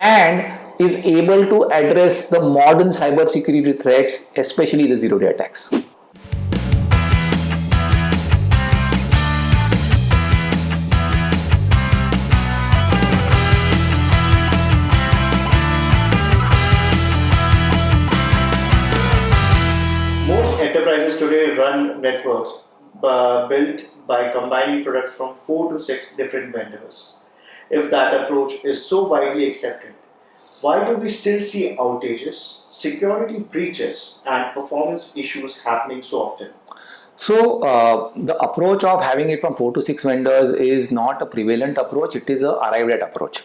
and is able to address the modern cybersecurity threats, especially the zero-day attacks. Most enterprises today run networks built by combining products from 4 to 6 different vendors. If that approach is so widely accepted, why do we still see outages, security breaches, and performance issues happening so often? So the approach of having it from 4 to 6 vendors is not a prevalent approach, it is a arrived at approach,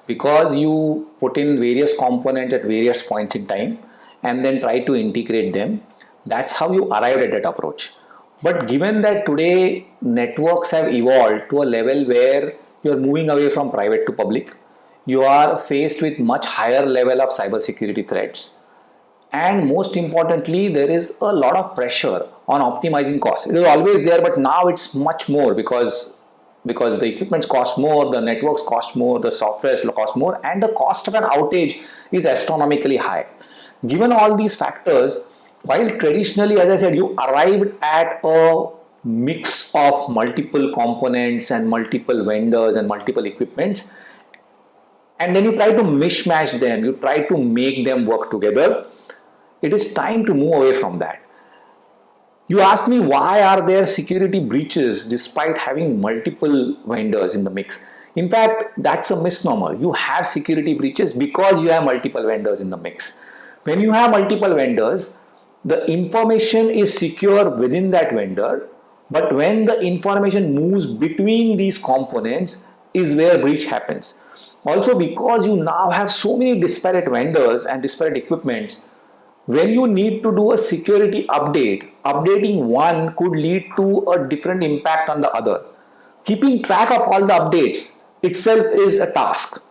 because you put in various components at various points in time and then try to integrate them. That's how you arrived at that approach. But given that today networks have evolved to a level where you're moving away from private to public, you are faced with much higher level of cybersecurity threats, and most importantly there is a lot of pressure on optimizing costs. It is always there, but now it's much more, because the equipments cost more, the networks cost more, the software cost more, and the cost of an outage is astronomically high. Given all these factors, while traditionally, as I said, you arrived at a mix of multiple components and multiple vendors and multiple equipments, and then you try to mishmash them, you try to make them work together, it is time to move away from that. You asked me, why are there security breaches despite having multiple vendors in the mix? In fact, that's a misnomer. You have security breaches because you have multiple vendors in the mix. When you have multiple vendors, the information is secure within that vendor, but when the information moves between these components is where breach happens. Also, because you now have so many disparate vendors and disparate equipments, when you need to do a security update, updating one could lead to a different impact on the other. Keeping track of all the updates itself is a task.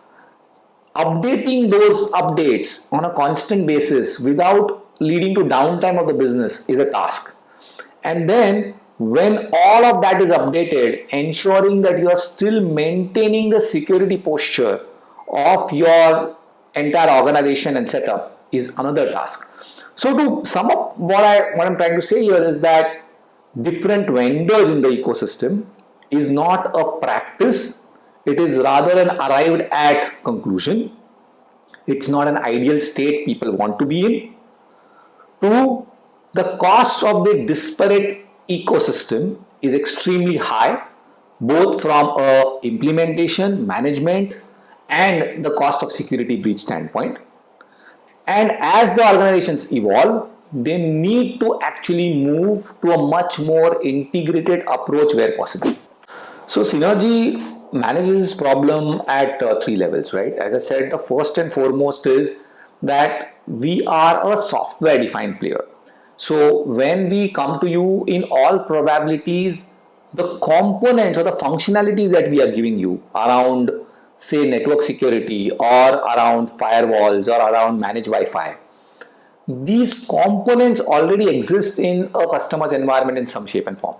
Updating those updates on a constant basis without leading to downtime of the business is a task. And then when all of that is updated, ensuring that you are still maintaining the security posture of your entire organization and setup is another task. So to sum up, what I'm trying to say here is that different vendors in the ecosystem is not a practice, it is rather an arrived at conclusion. It's not an ideal state people want to be in. Two, the cost of the disparate ecosystem is extremely high, both from a implementation, management, and the cost of security breach standpoint. And as the organizations evolve, they need to actually move to a much more integrated approach where possible. So Synergy manages this problem at 3 levels, right? As I said, the first and foremost is that we are a software defined player. So when we come to you, in all probabilities, the components or the functionalities that we are giving you around, say, network security or around firewalls or around managed Wi-Fi, these components already exist in a customer's environment in some shape and form.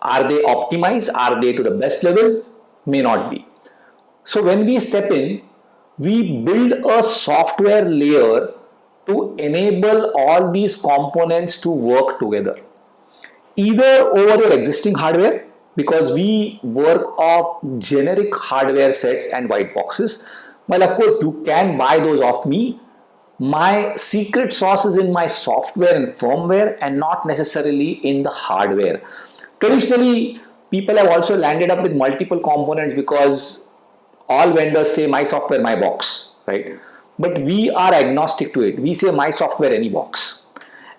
Are they optimized? Are they to the best level? May not be. So when we step in, we build a software layer to enable all these components to work together. Either over your existing hardware, because we work off generic hardware sets and white boxes. Well, of course, you can buy those off me. My secret sauce is in my software and firmware and not necessarily in the hardware. Traditionally, people have also landed up with multiple components because all vendors say my software, my box, right? But we are agnostic to it. We say my software, any box.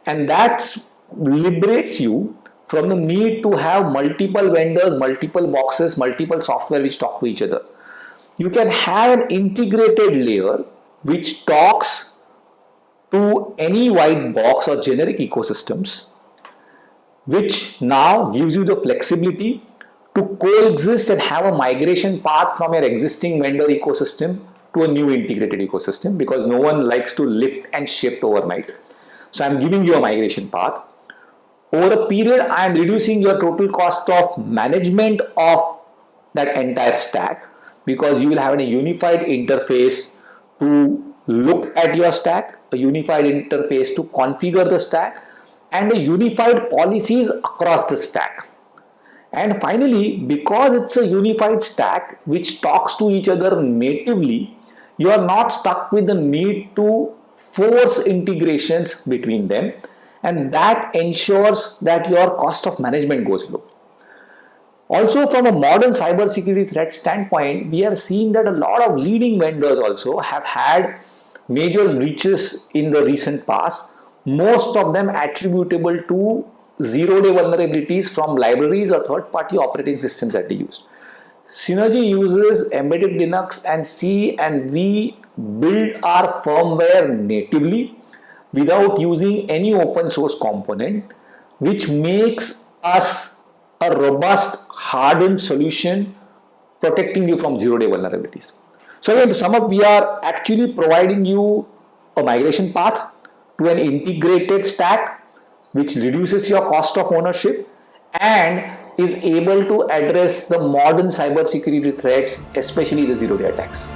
And that liberates you from the need to have multiple vendors, multiple boxes, multiple software which talk to each other. You can have an integrated layer which talks to any white box or generic ecosystems, which now gives you the flexibility to coexist and have a migration path from your existing vendor ecosystem to a new integrated ecosystem, because no one likes to lift and shift overnight. So I'm giving you a migration path. Over a period, I am reducing your total cost of management of that entire stack, because you will have a unified interface to look at your stack, a unified interface to configure the stack, and a unified policies across the stack. And finally, because it's a unified stack which talks to each other natively, you are not stuck with the need to force integrations between them, and that ensures that your cost of management goes low. Also, from a modern cybersecurity threat standpoint, we have seen that a lot of leading vendors also have had major breaches in the recent past, most of them attributable to zero-day vulnerabilities from libraries or third-party operating systems that they use. Synergy uses embedded Linux and C, and we build our firmware natively without using any open source component, which makes us a robust, hardened solution protecting you from zero-day vulnerabilities. So again, to sum up, we are actually providing you a migration path to an integrated stack which reduces your cost of ownership and is able to address the modern cybersecurity threats, especially the zero-day attacks.